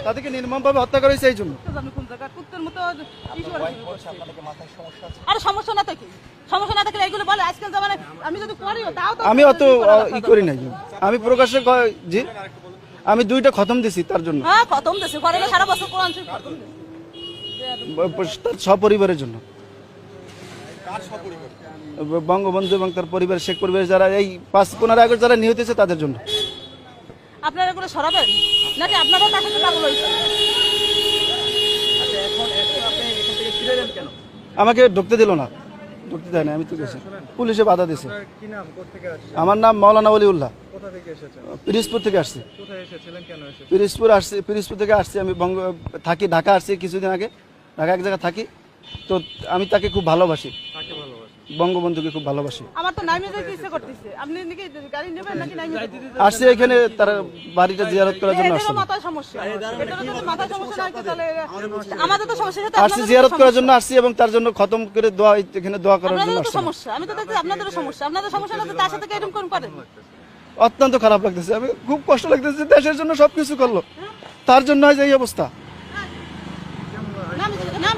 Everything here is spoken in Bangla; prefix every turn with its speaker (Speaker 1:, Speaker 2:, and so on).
Speaker 1: তাদেরকে নির্মমভাবে হত্যা করা হয়েছে এই জন্য।
Speaker 2: আপনি কোন জায়গা কুত্তের মতো আরে সমস্যা না থাকে, সমস্যা না থাকলে এগুলো বলে আজকাল জামানায় আমি যদি করিও তাও তো
Speaker 1: আমি অত ই করি নাই, আমি প্রকাশ্যে জি আমি 2টা খতম দিছি তার জন্য,
Speaker 2: হ্যাঁ খতম দেশে করে না সারা বছর কোরআন শরীফ খতম দেশে
Speaker 1: তার সপরিবারের জন্য। বঙ্গবন্ধু এবং তার পরিবার, শেখ পরিবার যারা এই 5-15 আগস্ট যারা নিহত হয়েছে তাদের জন্য।
Speaker 2: আপনারা এগুলো সরাবেন নাকি আপনারাও তার সাথে পাগল হয়েছে?
Speaker 1: আমাকে ঢুকতে দিল না, ঢুকতে দেয় না, আমি তো গেছি, পুলিশে বাধা দিয়েছে। আমার নাম মাওলানা ওলিউল্লাহ, পিরিজপুর থেকে আসছি। পিরিজপুর থেকে আসছি, আমি থাকি ঢাকা আসছি কিছুদিন আগে, ঢাকা এক জায়গায় থাকি। তো আমি তাকে খুব ভালোবাসি, বঙ্গবন্ধুকে খুব ভালোবাসি।
Speaker 2: আমার তো নাইমে যেতে ইচ্ছে করতেছে, আপনি নাকি গাড়ি নেবেন নাকি নাইমে
Speaker 1: আসছি এখানে তার বাড়িটা জিয়ারত করার জন্য আসছি।
Speaker 2: মাথায় সমস্যা, এটারও যদি মাথায় সমস্যা নাই তাহলে আমাদের তো সমস্যা সাথে
Speaker 1: আসছি জিয়ারত করার জন্য আসছি এবং তার জন্য খতম করে দোয়া, এখানে দোয়া করার জন্য
Speaker 2: আপনাদের তো
Speaker 1: আসছি।
Speaker 2: সমস্যা, আমি তো দেখছি আপনাদেরও সমস্যা, আপনাদের সমস্যা না তার সাথে এরকম কোন করেন?
Speaker 1: অত্যন্ত খারাপ লাগতেছে, আমি খুব কষ্ট লাগতেছে, দেশের জন্য সবকিছু করলো, তার জন্য আজ এই অবস্থা।
Speaker 2: নাম